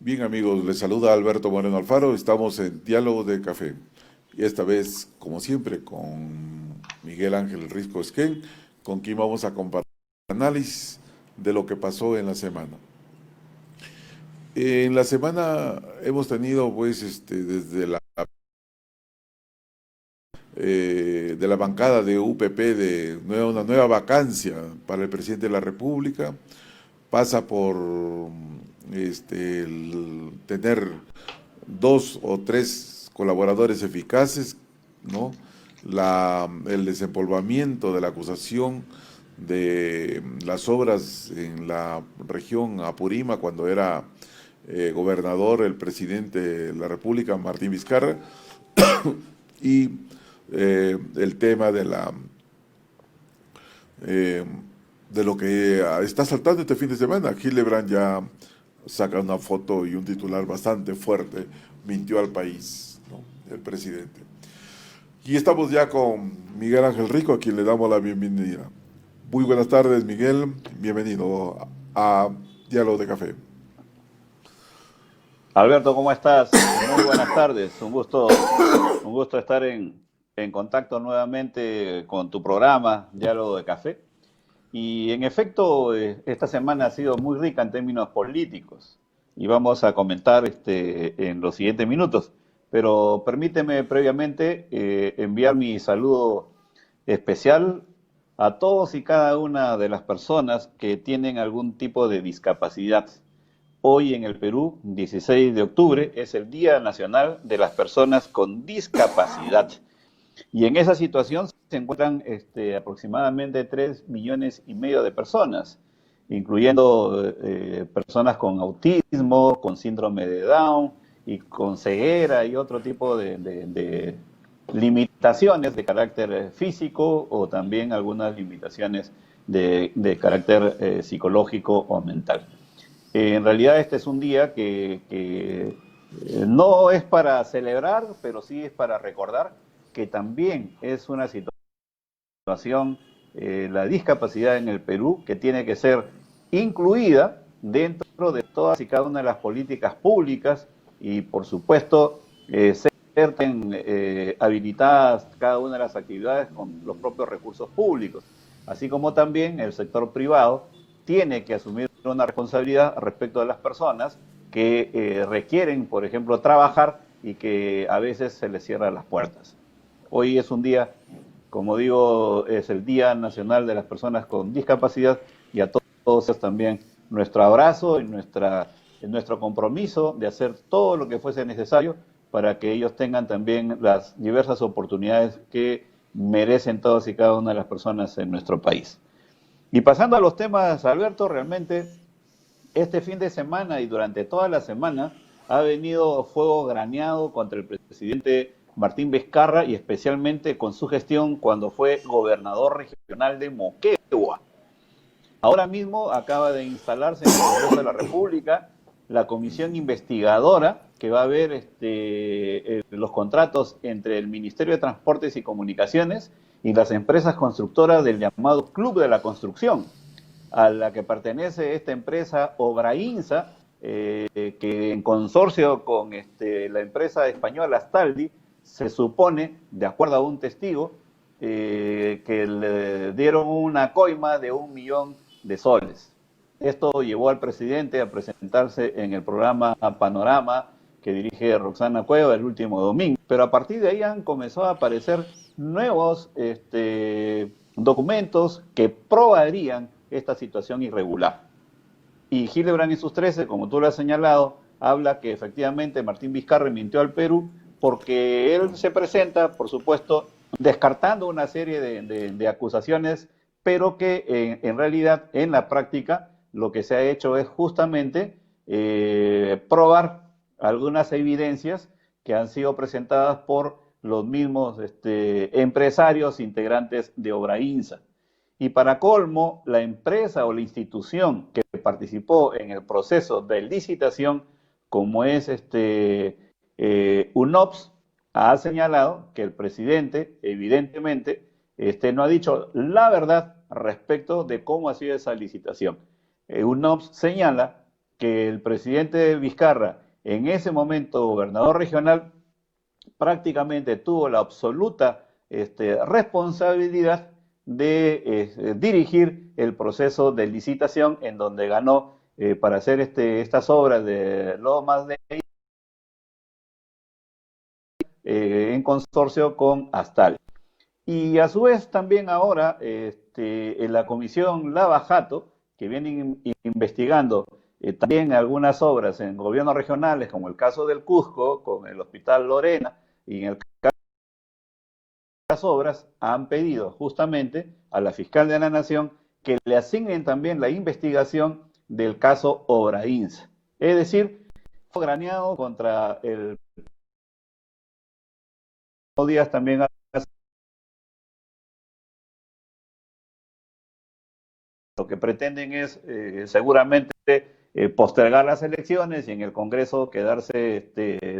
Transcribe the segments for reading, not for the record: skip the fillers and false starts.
Bien amigos, les saluda Alberto Moreno Alfaro, estamos en Diálogo de Café. Y esta vez, como siempre, con Miguel Ángel Risco Esquén, con quien vamos a compartir análisis de lo que pasó en la semana. En la semana hemos tenido, pues, desde de la bancada de UPP una nueva vacancia para el presidente de la República, pasa por tener dos o tres colaboradores eficaces, ¿no? El desempolvamiento de la acusación de las obras en la región Apurímac cuando era gobernador el presidente de la República, Martín Vizcarra, y el tema eh, de lo que está saltando este fin de semana. Hildebrand ya saca una foto y un titular bastante fuerte: mintió al país, ¿no? El presidente. Y estamos ya con Miguel Ángel Rico, a quien le damos la bienvenida. Muy buenas tardes, Miguel. Bienvenido a Diálogo de Café. Alberto, ¿cómo estás? Muy buenas tardes. Un gusto estar en contacto nuevamente con tu programa, Diálogo de Café. Y en efecto, esta semana ha sido muy rica en términos políticos y vamos a comentar en los siguientes minutos. Pero permíteme previamente enviar mi saludo especial a todos y cada una de las personas que tienen algún tipo de discapacidad. Hoy en el Perú, 16 de octubre, es el Día Nacional de las Personas con Discapacidad. Y en esa situación se encuentran aproximadamente 3,5 millones de personas, incluyendo personas con autismo, con síndrome de Down y con ceguera y otro tipo de limitaciones de carácter físico o también algunas limitaciones de carácter psicológico o mental. En realidad este es un día que no es para celebrar, pero sí es para recordar que también es una situación, la discapacidad en el Perú, que tiene que ser incluida dentro de todas y cada una de las políticas públicas y, por supuesto, ser habilitadas cada una de las actividades con los propios recursos públicos, así como también el sector privado tiene que asumir una responsabilidad respecto a las personas que requieren, por ejemplo, trabajar y que a veces se les cierran las puertas. Hoy es un día, como digo, es el Día Nacional de las Personas con Discapacidad y a todos también nuestro abrazo y nuestro compromiso de hacer todo lo que fuese necesario para que ellos tengan también las diversas oportunidades que merecen todas y cada una de las personas en nuestro país. Y pasando a los temas, Alberto, realmente este fin de semana y durante toda la semana ha venido fuego graneado contra el presidente Martín Vizcarra y especialmente con su gestión cuando fue gobernador regional de Moquegua. Ahora mismo acaba de instalarse en el Congreso de la República la comisión investigadora que va a ver los contratos entre el Ministerio de Transportes y Comunicaciones y las empresas constructoras del llamado Club de la Construcción, a la que pertenece esta empresa Obrainsa, que en consorcio con la empresa española Astaldi, se supone, de acuerdo a un testigo, que le dieron una coima de 1 millón de soles. Esto llevó al presidente a presentarse en el programa Panorama que dirige Roxana Cueva el último domingo. Pero a partir de ahí han comenzado a aparecer nuevos documentos que probarían esta situación irregular. Y Hildebrand y sus 13, como tú lo has señalado, habla que efectivamente Martín Vizcarra mintió al Perú porque él se presenta, por supuesto, descartando una serie de acusaciones, pero que en realidad, en la práctica, lo que se ha hecho es justamente probar algunas evidencias que han sido presentadas por los mismos empresarios integrantes de Obrainsa. Y para colmo, la empresa o la institución que participó en el proceso de licitación, como es UNOPS, ha señalado que el presidente, evidentemente, no ha dicho la verdad respecto de cómo ha sido esa licitación. UNOPS señala que el presidente Vizcarra, en ese momento gobernador regional, prácticamente tuvo la absoluta responsabilidad de dirigir el proceso de licitación en donde ganó para hacer estas obras de Lomas de en consorcio con Astal. Y a su vez también ahora en la comisión Lava-Jato, que viene investigando también algunas obras en gobiernos regionales, como el caso del Cusco, con el Hospital Lorena, y en el caso de las obras, han pedido justamente a la fiscal de la Nación que le asignen también la investigación del caso Obrains. Es decir, graneado contra el Díaz también lo que pretenden es seguramente postergar las elecciones y en el Congreso quedarse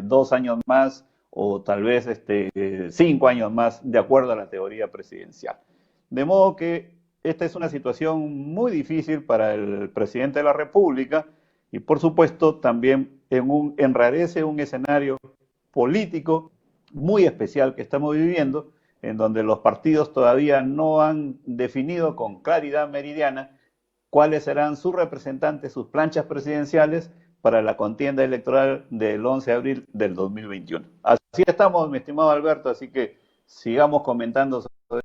2 años más o tal vez 5 años más, de acuerdo a la teoría presidencial. De modo que esta es una situación muy difícil para el presidente de la República y por supuesto también enrarece un escenario político muy especial que estamos viviendo, en donde los partidos todavía no han definido con claridad meridiana cuáles serán sus representantes, sus planchas presidenciales para la contienda electoral del 11 de abril del 2021. Así estamos, mi estimado Alberto, así que sigamos comentando sobre...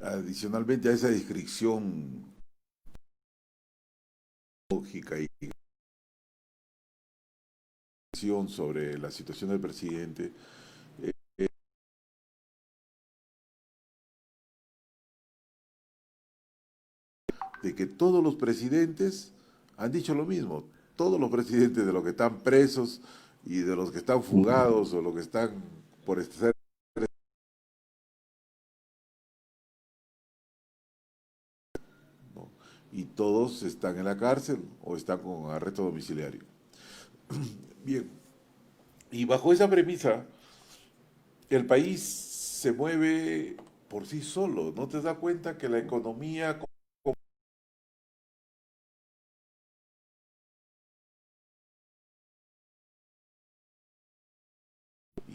Adicionalmente a esa descripción lógica y sobre la situación del presidente, de que todos los presidentes han dicho lo mismo, todos los presidentes de los que están presos y de los que están fugados o los que están por estar, ¿no? Y todos están en la cárcel o están con arresto domiciliario. Bien, y bajo esa premisa, el país se mueve por sí solo, ¿no te das cuenta que la economía...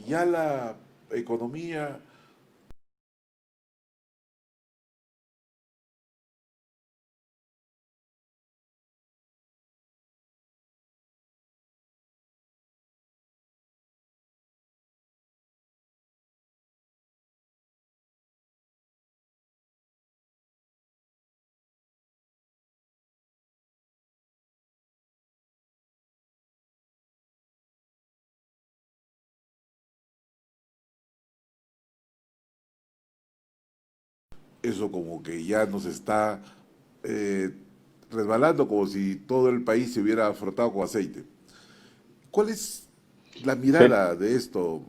Ya la economía eso como que ya nos está eh, resbalando, como si todo el país se hubiera frotado con aceite. ¿Cuál es la Sí. mirada de esto?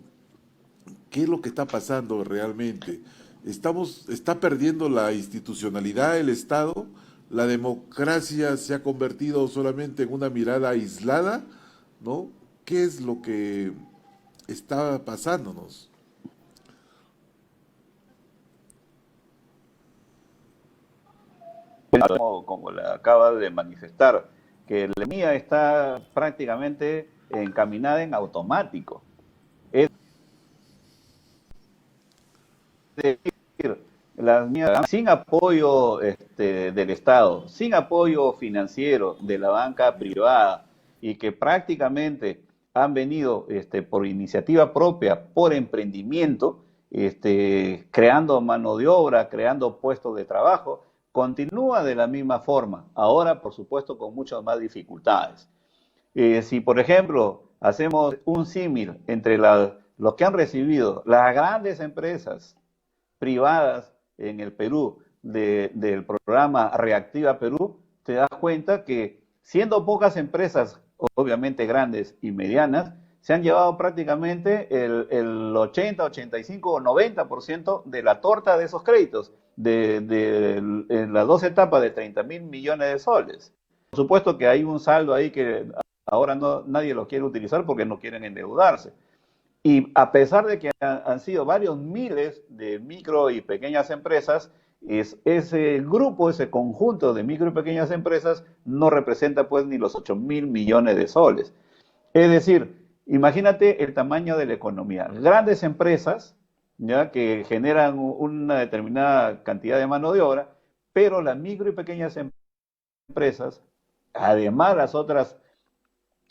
¿Qué es lo que está pasando realmente? ¿Está perdiendo la institucionalidad del Estado? ¿La democracia se ha convertido solamente en una mirada aislada? ¿No? ¿Qué es lo que está pasándonos? Como le acaba de manifestar, que la economía está prácticamente encaminada en automático. Es decir, sin apoyo del Estado, sin apoyo financiero de la banca privada y que prácticamente han venido por iniciativa propia, por emprendimiento, creando mano de obra, creando puestos de trabajo, continúa de la misma forma, ahora por supuesto con muchas más dificultades. Si por ejemplo hacemos un símil entre los que han recibido las grandes empresas privadas en el Perú del programa Reactiva Perú, te das cuenta que siendo pocas empresas, obviamente grandes y medianas, se han llevado prácticamente el 80, 85 o 90% de la torta de esos créditos, en las dos etapas de 30.000 millones de soles. Por supuesto que hay un saldo ahí que ahora nadie lo quiere utilizar porque no quieren endeudarse. Y a pesar de que han sido varios miles de micro y pequeñas empresas, ese grupo, ese conjunto de micro y pequeñas empresas no representa pues ni los 8.000 millones de soles. Es decir, imagínate el tamaño de la economía. Grandes empresas, ya que generan una determinada cantidad de mano de obra, pero las micro y pequeñas empresas, además las otras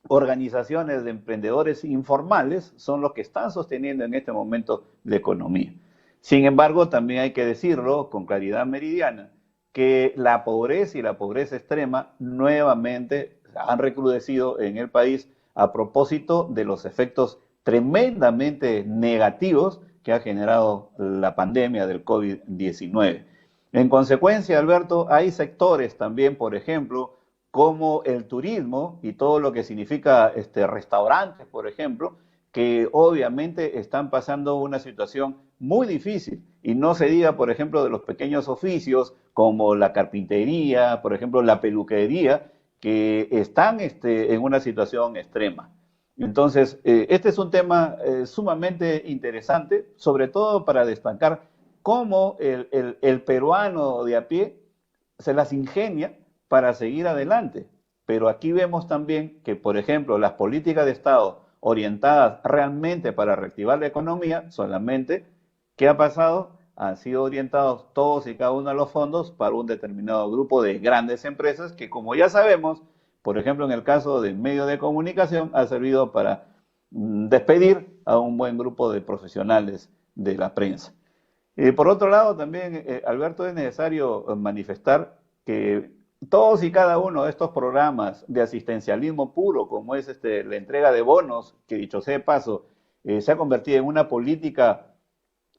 organizaciones de emprendedores informales, son los que están sosteniendo en este momento la economía. Sin embargo, también hay que decirlo con claridad meridiana, que la pobreza y la pobreza extrema nuevamente han recrudecido en el país a propósito de los efectos tremendamente negativos que ha generado la pandemia del COVID-19. En consecuencia, Alberto, hay sectores también, por ejemplo, como el turismo y todo lo que significa restaurantes, por ejemplo, que obviamente están pasando una situación muy difícil. Y no se diga, por ejemplo, de los pequeños oficios como la carpintería, por ejemplo, la peluquería, que están en una situación extrema. Entonces, este es un tema sumamente interesante, sobre todo para destacar cómo el peruano de a pie se las ingenia para seguir adelante. Pero aquí vemos también que, por ejemplo, las políticas de Estado orientadas realmente para reactivar la economía, solamente, ¿qué ha pasado? Han sido orientados todos y cada uno de los fondos para un determinado grupo de grandes empresas que, como ya sabemos, por ejemplo, en el caso del medio de comunicación, ha servido para despedir a un buen grupo de profesionales de la prensa. Por otro lado, también, Alberto, es necesario manifestar que todos y cada uno de estos programas de asistencialismo puro, como es la entrega de bonos, que dicho sea de paso, se ha convertido en una política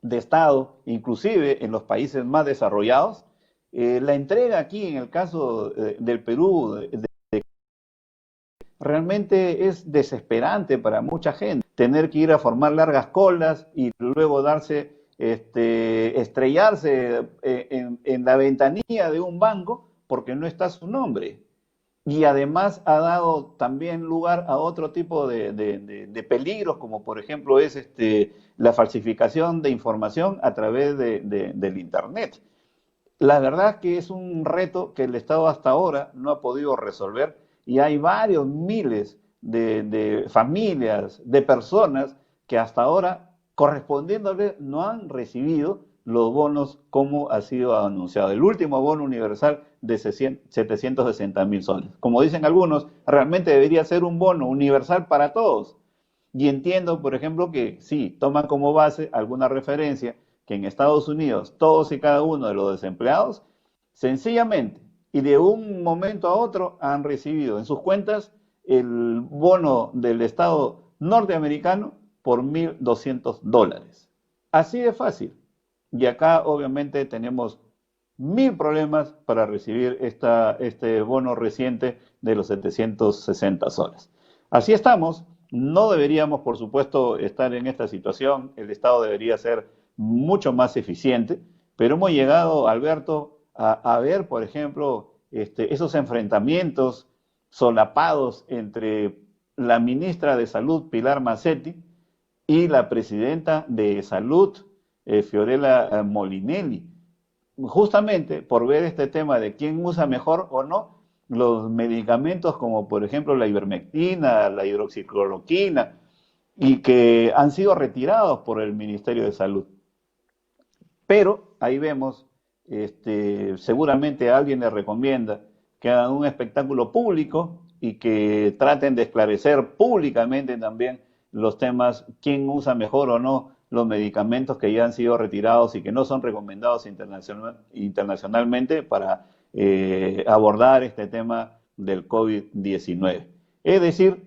de Estado, inclusive en los países más desarrollados, la entrega aquí, en el caso del Perú, realmente es desesperante para mucha gente. Tener que ir a formar largas colas y luego estrellarse en la ventanilla de un banco porque no está su nombre. Y además ha dado también lugar a otro tipo de peligros, como por ejemplo es la falsificación de información a través del Internet. La verdad es que es un reto que el Estado hasta ahora no ha podido resolver y hay varios miles de familias, de personas que hasta ahora, correspondiéndole, no han recibido los bonos como ha sido anunciado. El último bono universal de 760.000 soles. Como dicen algunos, realmente debería ser un bono universal para todos. Y entiendo, por ejemplo, que sí, toman como base alguna referencia que en Estados Unidos todos y cada uno de los desempleados, sencillamente y de un momento a otro, han recibido en sus cuentas el bono del Estado norteamericano por $1.200. Así de fácil. Y acá obviamente tenemos 1.000 problemas para recibir este bono reciente de los 760 soles. Así estamos. No deberíamos, por supuesto, estar en esta situación. El Estado debería ser mucho más eficiente, pero hemos llegado, Alberto, a ver, por ejemplo, esos enfrentamientos solapados entre la ministra de Salud, Pilar Mazzetti, y la presidenta de Salud, Fiorella Molinelli, justamente por ver este tema de quién usa mejor o no los medicamentos como por ejemplo la ivermectina, la hidroxicloroquina, y que han sido retirados por el Ministerio de Salud. Pero ahí vemos, seguramente alguien les recomienda que hagan un espectáculo público y que traten de esclarecer públicamente también los temas, quién usa mejor o no los medicamentos que ya han sido retirados y que no son recomendados internacionalmente para abordar este tema del COVID-19. Es decir,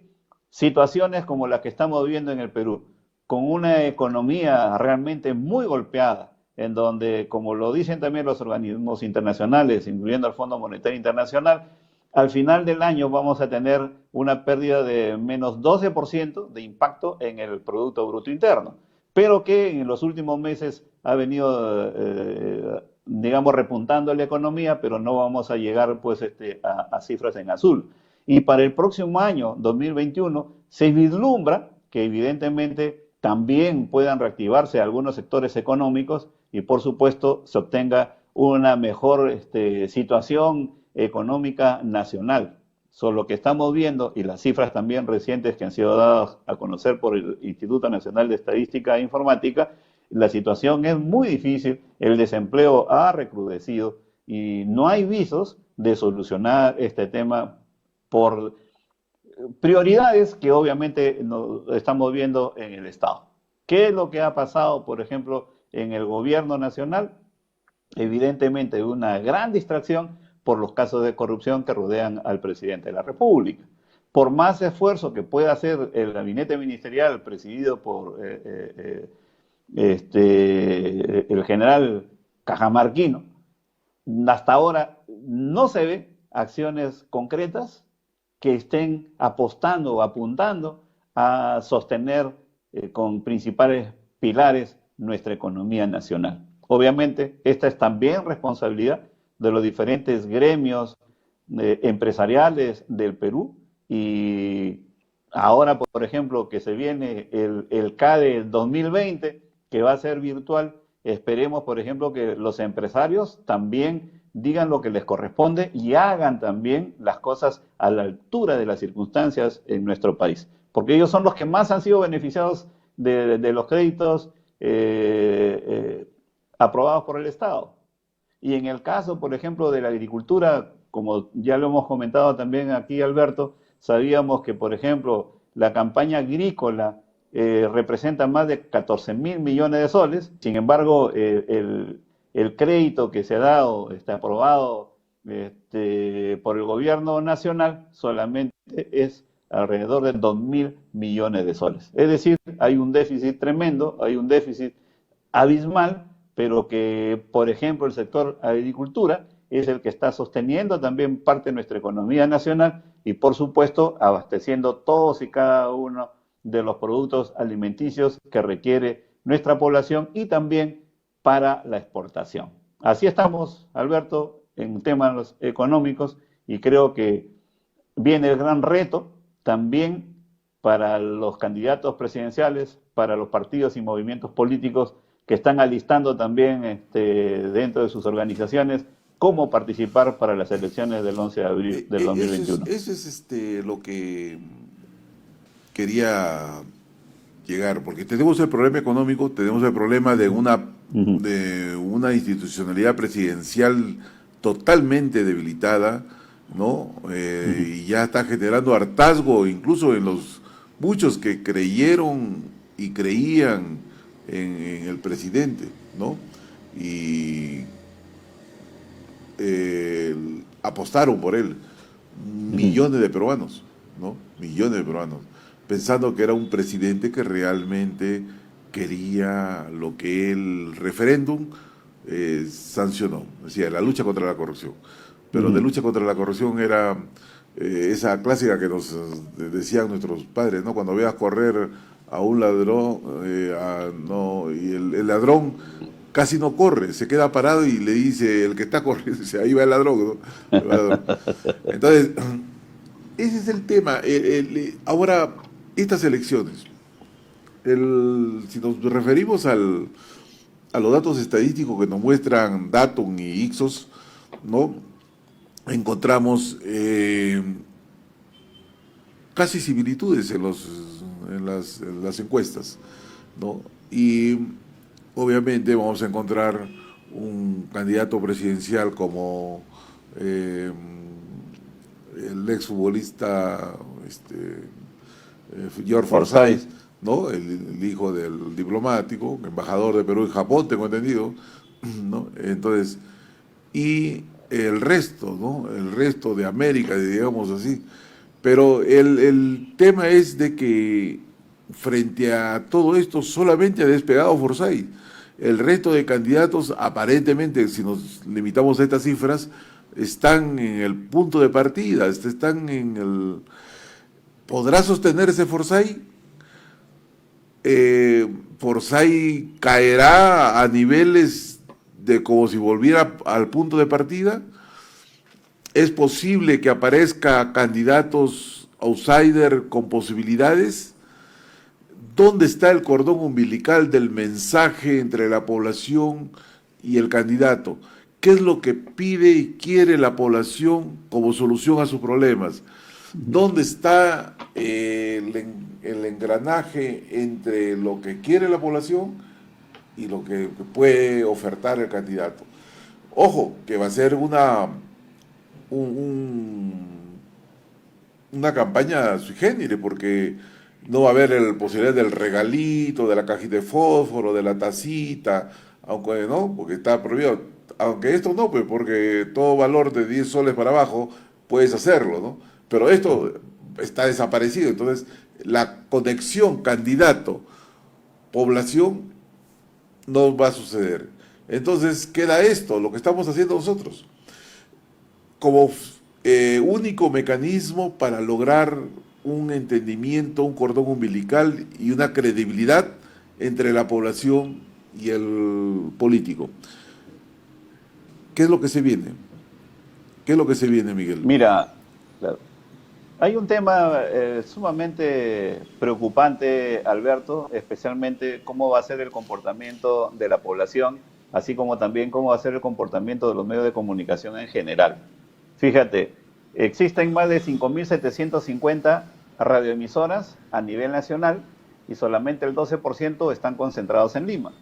situaciones como las que estamos viviendo en el Perú, con una economía realmente muy golpeada, en donde, como lo dicen también los organismos internacionales, incluyendo el Fondo Monetario Internacional, al final del año vamos a tener una pérdida de menos 12% de impacto en el Producto Bruto Interno, pero que en los últimos meses ha venido, digamos, repuntando la economía, pero no vamos a llegar pues, a cifras en azul. Y para el próximo año, 2021, se vislumbra que evidentemente también puedan reactivarse algunos sectores económicos y por supuesto se obtenga una mejor situación económica nacional. Solo que estamos viendo, y las cifras también recientes que han sido dadas a conocer por el Instituto Nacional de Estadística e Informática, la situación es muy difícil, el desempleo ha recrudecido y no hay visos de solucionar este tema por prioridades que obviamente no, estamos viendo en el Estado. ¿Qué es lo que ha pasado, por ejemplo, en el gobierno nacional? Evidentemente una gran distracción por los casos de corrupción que rodean al presidente de la República. Por más esfuerzo que pueda hacer el gabinete ministerial presidido por el general Cajamarquino, hasta ahora no se ve acciones concretas que estén apostando o apuntando a sostener con principales pilares nuestra economía nacional. Obviamente, esta es también responsabilidad de los diferentes gremios empresariales del Perú y ahora, por ejemplo, que se viene el CADE 2020, que va a ser virtual, esperemos, por ejemplo, que los empresarios también digan lo que les corresponde y hagan también las cosas a la altura de las circunstancias en nuestro país, porque ellos son los que más han sido beneficiados de los créditos aprobados por el Estado. Y en el caso, por ejemplo, de la agricultura, como ya lo hemos comentado también aquí, Alberto, sabíamos que, por ejemplo, la campaña agrícola representa más de 14.000 millones de soles. Sin embargo, el crédito que se ha dado, aprobado por el gobierno nacional, solamente es alrededor de 2.000 millones de soles. Es decir, hay un déficit tremendo, hay un déficit abismal, pero que, por ejemplo, el sector agricultura es el que está sosteniendo también parte de nuestra economía nacional y, por supuesto, abasteciendo todos y cada uno de los productos alimenticios que requiere nuestra población y también para la exportación. Así estamos, Alberto, en temas económicos y creo que viene el gran reto también para los candidatos presidenciales, para los partidos y movimientos políticos que están alistando también dentro de sus organizaciones cómo participar para las elecciones del 11 de abril del 2021. Eso es lo que quería llegar, porque tenemos el problema económico, tenemos el problema de una institucionalidad presidencial totalmente debilitada, ¿no? Y ya está generando hartazgo incluso en los muchos que creyeron y creían en el presidente, ¿no? Y apostaron por él millones de peruanos, ¿no? Millones de peruanos, pensando que era un presidente que realmente quería lo que el referéndum sancionó, decía, la lucha contra la corrupción. Pero de lucha contra la corrupción era esa clásica que nos decían nuestros padres, ¿no? Cuando veas correr a un ladrón, y el ladrón casi no corre, se queda parado y le dice, el que está corriendo, dice, ahí va el ladrón, ¿no? El ladrón. Entonces, ese es el tema. Ahora, estas elecciones, si nos referimos a los datos estadísticos que nos muestran Datum y Ipsos, ¿no? Encontramos casi similitudes en las encuestas, ¿no? Y obviamente vamos a encontrar un candidato presidencial como el exfutbolista George Forsyth, ¿no? El hijo del diplomático, embajador de Perú en Japón, tengo entendido, ¿no? Entonces, y el resto, ¿no? El resto de América, digamos así. Pero el tema es de que frente a todo esto solamente ha despegado Forsyth. El resto de candidatos, aparentemente, si nos limitamos a estas cifras, están en el punto de partida, están en el... ¿Podrá sostenerse Forsyth? ¿Forsyth caerá a niveles de como si volviera al punto de partida? ¿Es posible que aparezca candidatos outsider con posibilidades? ¿Dónde está el cordón umbilical del mensaje entre la población y el candidato? qué es lo que pide y quiere la población como solución a sus problemas. ¿Dónde está el engranaje entre lo que quiere la población y lo que puede ofertar el candidato? Ojo, que va a ser una campaña sui generis, porque no va a haber la posibilidad del regalito, de la cajita de fósforo, de la tacita, aunque no, porque está prohibido. Aunque esto no, pues porque todo valor de 10 soles para abajo puedes hacerlo, ¿no? Pero esto está desaparecido. Entonces, la conexión candidato-población no va a suceder. Entonces, queda esto, lo que estamos haciendo nosotros, como único mecanismo para lograr un entendimiento, un cordón umbilical y una credibilidad entre la población y el político. ¿Qué es lo que se viene? ¿Qué es lo que se viene, Miguel? Mira, claro, hay un tema sumamente preocupante, Alberto, especialmente cómo va a ser el comportamiento de la población, así como también cómo va a ser el comportamiento de los medios de comunicación en general. Fíjate, existen más de 5.750 radioemisoras a nivel nacional y solamente el 12% están concentrados en Lima.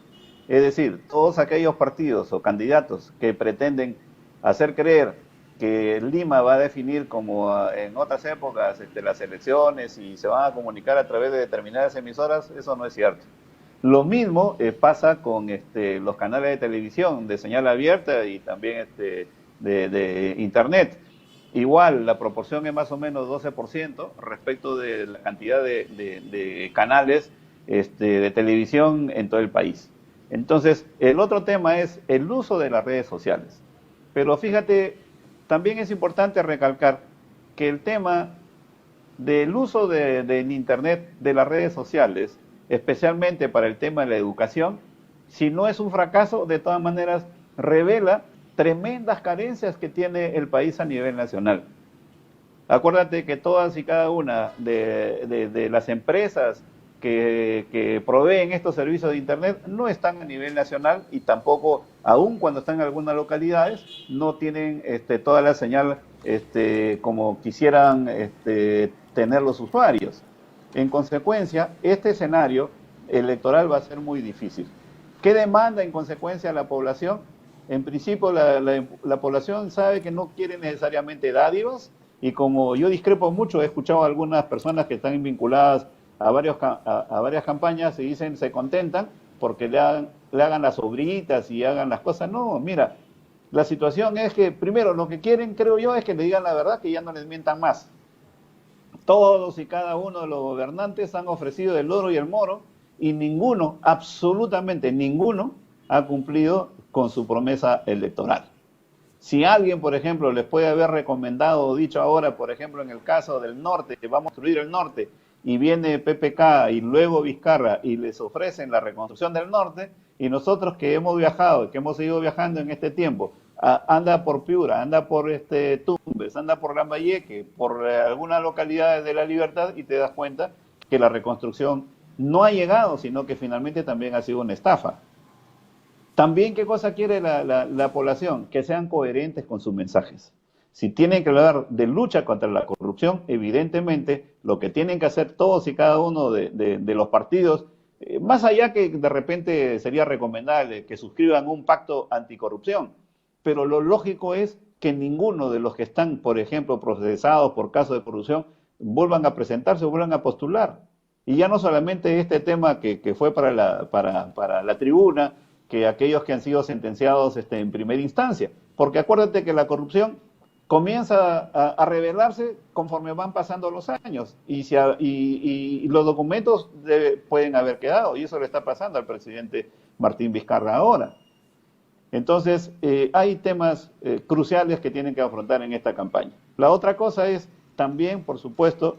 Es decir, todos aquellos partidos o candidatos que pretenden hacer creer que Lima va a definir, como en otras épocas, las elecciones y se van a comunicar a través de determinadas emisoras, eso no es cierto. Lo mismo pasa con los canales de televisión de señal abierta y también de internet. Igual, la proporción es más o menos 12% respecto de la cantidad de canales de televisión en todo el país. Entonces, el otro tema es el uso de las redes sociales. Pero fíjate, también es importante recalcar que el tema del uso del Internet, de las redes sociales, especialmente para el tema de la educación, si no es un fracaso, de todas maneras revela tremendas carencias que tiene el país a nivel nacional. Acuérdate que todas y cada una de las empresas que proveen estos servicios de Internet no están a nivel nacional y tampoco, aun cuando están en algunas localidades, no tienen toda la señal como quisieran tener los usuarios. En consecuencia, este escenario electoral va a ser muy difícil. ¿Qué demanda en consecuencia la población? En principio, la población sabe que no quiere necesariamente dádivas y como yo discrepo mucho, he escuchado a algunas personas que están vinculadas a varias campañas y dicen se contentan porque le hagan las obritas y hagan las cosas. No, mira, la situación es que primero lo que quieren, creo yo, es que le digan la verdad, que ya no les mientan más. Todos y cada uno de los gobernantes han ofrecido el oro y el moro y ninguno, absolutamente ninguno, ha cumplido con su promesa electoral. Si alguien, por ejemplo, les puede haber recomendado o dicho ahora, por ejemplo, en el caso del norte, que vamos a construir el norte, y viene PPK y luego Vizcarra y les ofrecen la reconstrucción del norte, y nosotros que hemos viajado, que hemos seguido viajando en este tiempo, anda por Piura, anda por Tumbes, anda por Lambayeque, por algunas localidades de La Libertad, y te das cuenta que la reconstrucción no ha llegado, sino que finalmente también ha sido una estafa. También, ¿qué cosa quiere la población? Que sean coherentes con sus mensajes. Si tienen que hablar de lucha contra la corrupción, evidentemente lo que tienen que hacer todos y cada uno de los partidos, más allá que de repente sería recomendable que suscriban un pacto anticorrupción, pero lo lógico es que ninguno de los que están, por ejemplo, procesados por casos de corrupción, vuelvan a presentarse o vuelvan a postular. Y ya no solamente este tema que fue para la tribuna, que aquellos que han sido sentenciados en primera instancia, porque acuérdate que la corrupción comienza a revelarse conforme van pasando los años y los documentos pueden haber quedado, y eso le está pasando al presidente Martín Vizcarra ahora. Entonces, hay temas cruciales que tienen que afrontar en esta campaña. La otra cosa es también, por supuesto,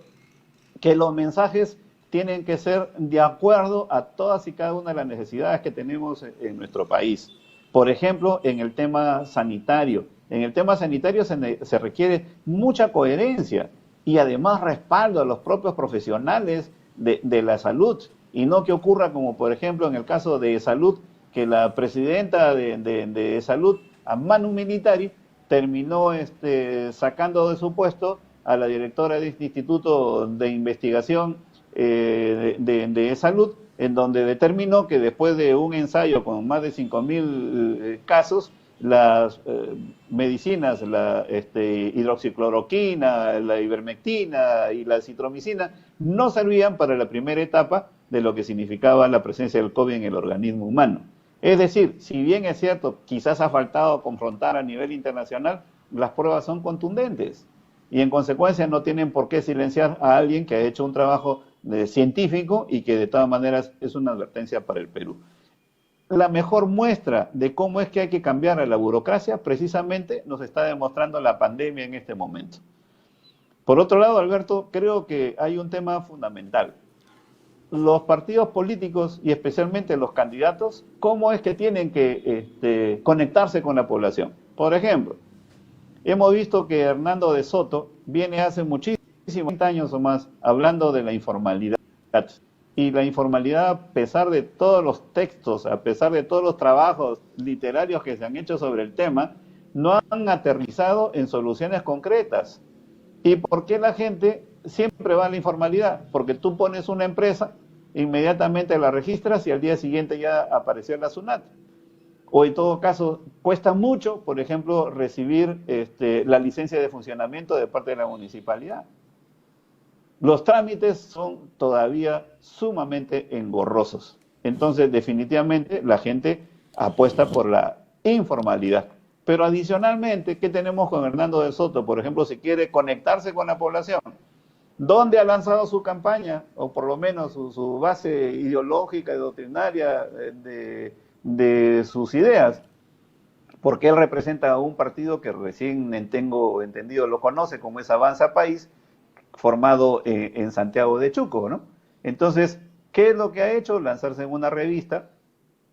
que los mensajes tienen que ser de acuerdo a todas y cada una de las necesidades que tenemos en nuestro país. Por ejemplo, en el tema sanitario. En el tema sanitario se requiere mucha coherencia y además respaldo a los propios profesionales de la salud, y no que ocurra como, por ejemplo, en el caso de salud, que la presidenta de salud a Manu Militari, terminó sacando de su puesto a la directora de este Instituto de Investigación de Salud, en donde determinó que después de un ensayo con más de 5.000 casos, las medicinas, la hidroxicloroquina, la ivermectina y la citromicina no servían para la primera etapa de lo que significaba la presencia del COVID en el organismo humano. Es decir, si bien es cierto, quizás ha faltado confrontar a nivel internacional, las pruebas son contundentes y en consecuencia no tienen por qué silenciar a alguien que ha hecho un trabajo científico y que de todas maneras es una advertencia para el Perú. La mejor muestra de cómo es que hay que cambiar a la burocracia precisamente nos está demostrando la pandemia en este momento. Por otro lado, Alberto, creo que hay un tema fundamental. Los partidos políticos y especialmente los candidatos, ¿cómo es que tienen que conectarse con la población? Por ejemplo, hemos visto que Hernando de Soto viene hace muchísimos años o más hablando de la informalidad. Y la informalidad, a pesar de todos los textos, a pesar de todos los trabajos literarios que se han hecho sobre el tema, no han aterrizado en soluciones concretas. ¿Y por qué la gente siempre va a la informalidad? Porque tú pones una empresa, inmediatamente la registras y al día siguiente ya apareció la SUNAT. O en todo caso, cuesta mucho, por ejemplo, recibir la licencia de funcionamiento de parte de la municipalidad. Los trámites son todavía sumamente engorrosos. Entonces, definitivamente, la gente apuesta por la informalidad. Pero adicionalmente, ¿qué tenemos con Hernando de Soto? Por ejemplo, si quiere conectarse con la población, ¿dónde ha lanzado su campaña? O por lo menos su base ideológica y doctrinaria de sus ideas. Porque él representa a un partido que recién tengo entendido lo conoce, como es Avanza País, formado en Santiago de Chuco, ¿no? Entonces, ¿qué es lo que ha hecho? Lanzarse en una revista,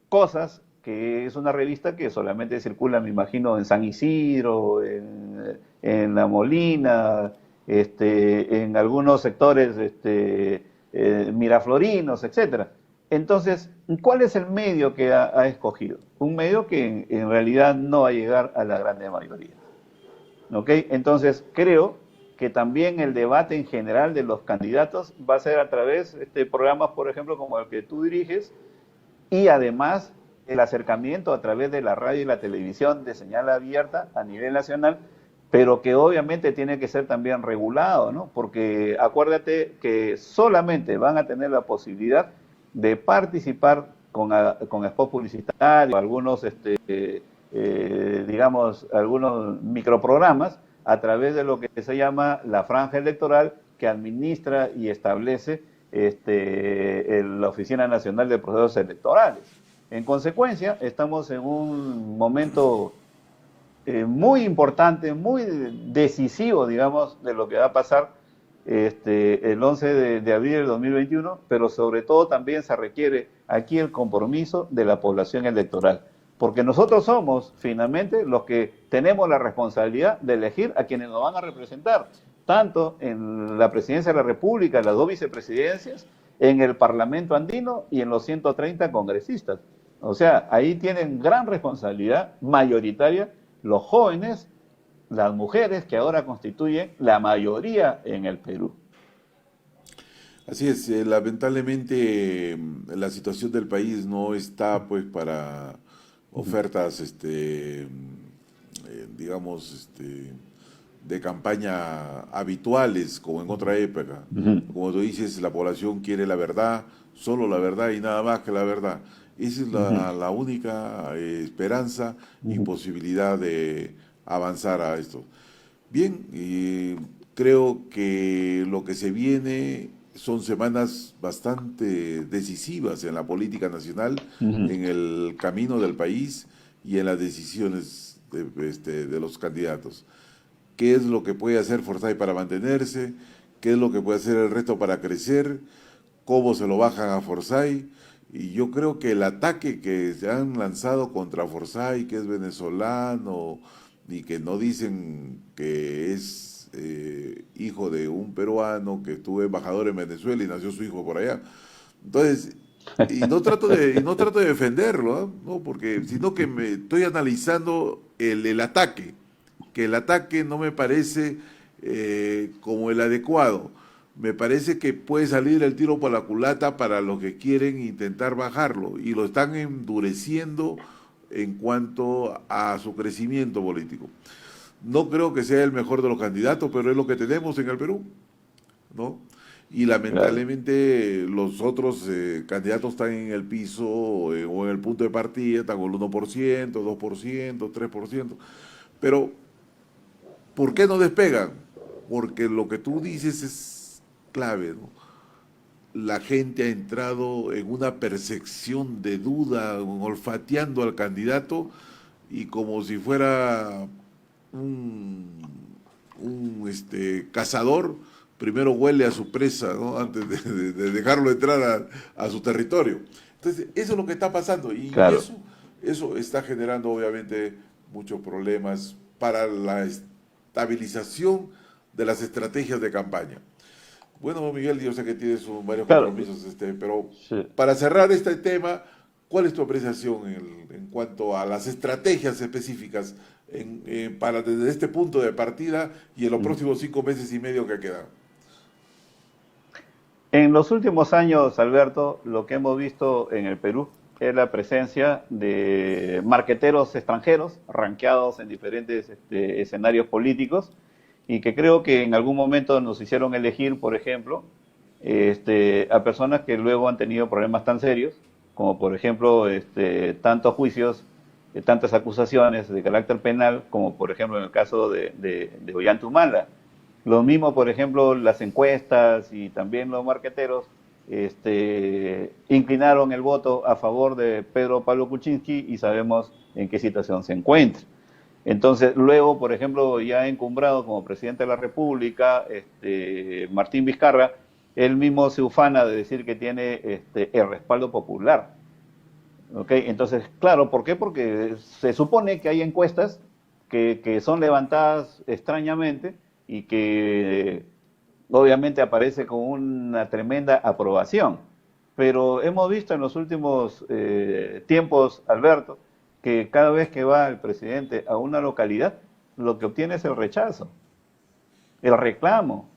Cosas, que es una revista que solamente circula, me imagino, en San Isidro, en La Molina, en algunos sectores miraflorinos, etcétera. Entonces, ¿cuál es el medio que ha escogido? Un medio que en realidad no va a llegar a la grande mayoría. ¿Ok? Entonces, creo que también el debate en general de los candidatos va a ser a través de programas, por ejemplo, como el que tú diriges, y además el acercamiento a través de la radio y la televisión de señal abierta a nivel nacional, pero que obviamente tiene que ser también regulado, ¿no? Porque acuérdate que solamente van a tener la posibilidad de participar con spots publicitarios, algunos, digamos, algunos microprogramas a través de lo que se llama la franja electoral que administra y establece la Oficina Nacional de Procesos Electorales. En consecuencia, estamos en un momento muy importante, muy decisivo, digamos, de lo que va a pasar el 11 de abril del 2021, pero sobre todo también se requiere aquí el compromiso de la población electoral, porque nosotros somos finalmente los que tenemos la responsabilidad de elegir a quienes nos van a representar, tanto en la presidencia de la República, las 2 vicepresidencias, en el Parlamento andino y en los 130 congresistas. O sea, ahí tienen gran responsabilidad mayoritaria los jóvenes, las mujeres que ahora constituyen la mayoría en el Perú. Así es, lamentablemente la situación del país no está pues para ofertas, digamos, de campaña habituales como en otra época. Como tú dices, la población quiere la verdad, solo la verdad y nada más que la verdad. Esa es la única esperanza y posibilidad de avanzar a esto. Bien, creo que lo que se viene son semanas bastante decisivas en la política nacional, en el camino del país y en las decisiones de los candidatos. ¿Qué es lo que puede hacer Forsyth para mantenerse? ¿Qué es lo que puede hacer el resto para crecer? ¿Cómo se lo bajan a Forsyth? Y yo creo que el ataque que se han lanzado contra Forsyth, que es venezolano y que no dicen que es hijo de un peruano que estuvo embajador en Venezuela y nació su hijo por allá. Entonces, Y no trato de defenderlo, ¿ah? ¿No? Porque, sino que me estoy analizando el ataque, que el ataque no me parece como el adecuado. Me parece que puede salir el tiro por la culata para los que quieren intentar bajarlo y lo están endureciendo en cuanto a su crecimiento político. No creo que sea el mejor de los candidatos, pero es lo que tenemos en el Perú, ¿no? Y Claro. lamentablemente los otros candidatos están en el piso o en el punto de partida, están con el 1%, 2%, 3%. Pero, ¿por qué no despegan? Porque lo que tú dices es clave, ¿no? La gente ha entrado en una percepción de duda, olfateando al candidato y como si fuera un, cazador, primero huele a su presa, ¿no? Antes de dejarlo entrar a su territorio. Entonces, eso es lo que está pasando y Claro. eso está generando obviamente muchos problemas para la estabilización de las estrategias de campaña. Bueno, Miguel, yo sé que tienes varios Claro. compromisos, pero Sí. para cerrar este tema, ¿cuál es tu apreciación en cuanto a las estrategias específicas para desde este punto de partida y en los Mm. próximos 5 meses y medio que quedan? En los últimos años, Alberto, lo que hemos visto en el Perú es la presencia de marqueteros extranjeros, ranqueados en diferentes escenarios políticos, y que creo que en algún momento nos hicieron elegir, por ejemplo, a personas que luego han tenido problemas tan serios, como por ejemplo tantos juicios, tantas acusaciones de carácter penal, como por ejemplo en el caso de Ollanta. Lo mismo, por ejemplo, las encuestas y también los marqueteros inclinaron el voto a favor de Pedro Pablo Kuczynski y sabemos en qué situación se encuentra. Entonces, luego, por ejemplo, ya encumbrado como presidente de la República, Martín Vizcarra, él mismo se ufana de decir que tiene el respaldo popular. ¿Okay? Entonces, claro, ¿por qué? Porque se supone que hay encuestas que son levantadas extrañamente y que obviamente aparece con una tremenda aprobación. Pero hemos visto en los últimos tiempos, Alberto, que cada vez que va el presidente a una localidad, lo que obtiene es el rechazo, el reclamo.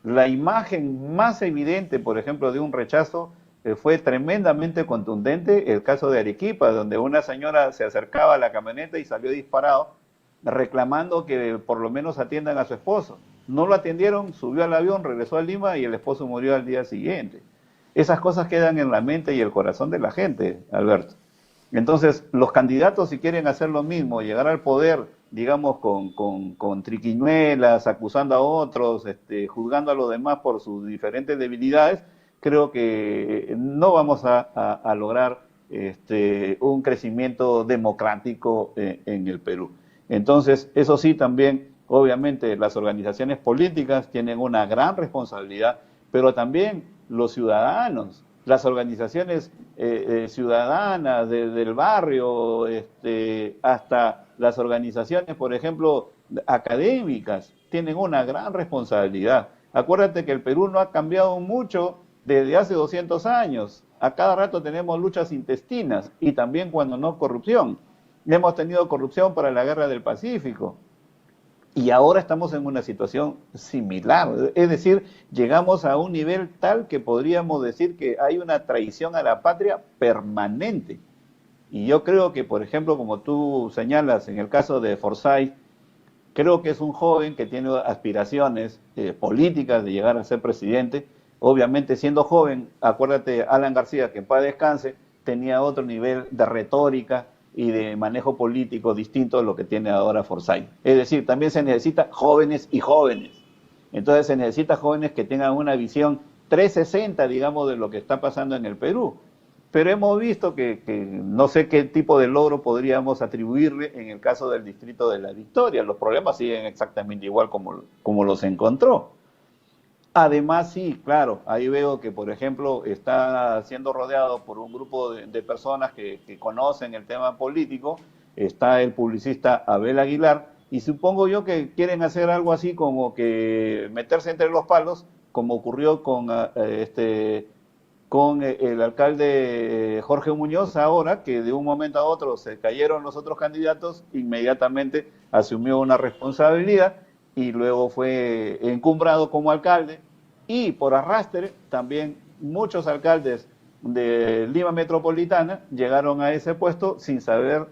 La imagen más evidente, por ejemplo, de un rechazo fue tremendamente contundente el caso de Arequipa, donde una señora se acercaba a la camioneta y salió disparado, reclamando que por lo menos atiendan a su esposo. No lo atendieron, subió al avión, regresó a Lima y el esposo murió al día siguiente. Esas cosas quedan en la mente y el corazón de la gente, Alberto. Entonces, los candidatos, si quieren hacer lo mismo, llegar al poder, digamos, con triquiñuelas, acusando a otros, juzgando a los demás por sus diferentes debilidades, creo que no vamos a lograr un crecimiento democrático en el Perú. Entonces, eso sí, también, obviamente, las organizaciones políticas tienen una gran responsabilidad, pero también los ciudadanos, las organizaciones ciudadanas del barrio, hasta las organizaciones, por ejemplo, académicas, tienen una gran responsabilidad. Acuérdate que el Perú no ha cambiado mucho desde hace 200 años. A cada rato tenemos luchas intestinas y también cuando no corrupción. Hemos tenido corrupción para la guerra del Pacífico. Y ahora estamos en una situación similar, es decir, llegamos a un nivel tal que podríamos decir que hay una traición a la patria permanente. Y yo creo que, por ejemplo, como tú señalas en el caso de Forsyth, creo que es un joven que tiene aspiraciones políticas de llegar a ser presidente. Obviamente, siendo joven, acuérdate, Alan García, que en paz descanse, tenía otro nivel de retórica y de manejo político distinto a lo que tiene ahora Forsyth. Es decir, también se necesita jóvenes y jóvenes. Entonces se necesita jóvenes que tengan una visión 360, digamos, de lo que está pasando en el Perú. Pero hemos visto que no sé qué tipo de logro podríamos atribuirle en el caso del distrito de La Victoria. Los problemas siguen exactamente igual como los encontró. Además, sí, claro, ahí veo que, por ejemplo, está siendo rodeado por un grupo de personas que conocen el tema político. Está el publicista Abel Aguilar, y supongo yo que quieren hacer algo así como que meterse entre los palos, como ocurrió con el alcalde Jorge Muñoz ahora, que de un momento a otro se cayeron los otros candidatos, inmediatamente asumió una responsabilidad y luego fue encumbrado como alcalde. Y por arrastre, también muchos alcaldes de Lima Metropolitana llegaron a ese puesto sin saber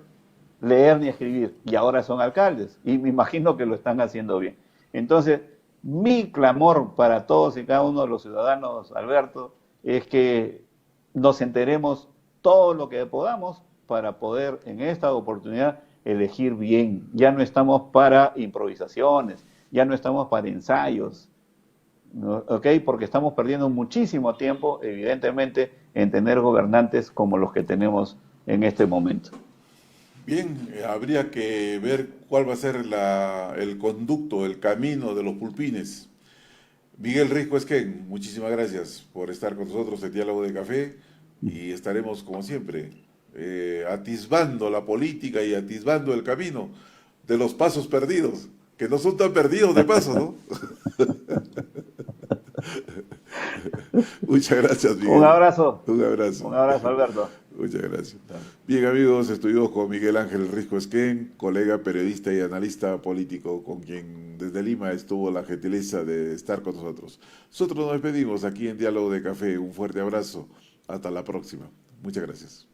leer ni escribir, y ahora son alcaldes, y me imagino que lo están haciendo bien. Entonces, mi clamor para todos y cada uno de los ciudadanos, Alberto, es que nos enteremos todo lo que podamos para poder en esta oportunidad elegir bien. Ya no estamos para improvisaciones, ya no estamos para ensayos, ¿no? ¿Ok? Porque estamos perdiendo muchísimo tiempo, evidentemente, en tener gobernantes como los que tenemos en este momento. Bien, habría que ver cuál va a ser el conducto, el camino de los pulpines. Miguel Risco Esquén, muchísimas gracias por estar con nosotros en Diálogo de Café y estaremos, como siempre, atisbando la política y atisbando el camino de los pasos perdidos, que no son tan perdidos de paso, ¿no? Muchas gracias, Un Miguel. abrazo. Un abrazo. Un abrazo, Alberto. Muchas gracias. Bien, amigos, estuvimos con Miguel Ángel Risco Esquén, colega periodista y analista político, con quien desde Lima estuvo la gentileza de estar con nosotros. Nosotros nos despedimos aquí en Diálogo de Café. Un fuerte abrazo. Hasta la próxima. Muchas gracias.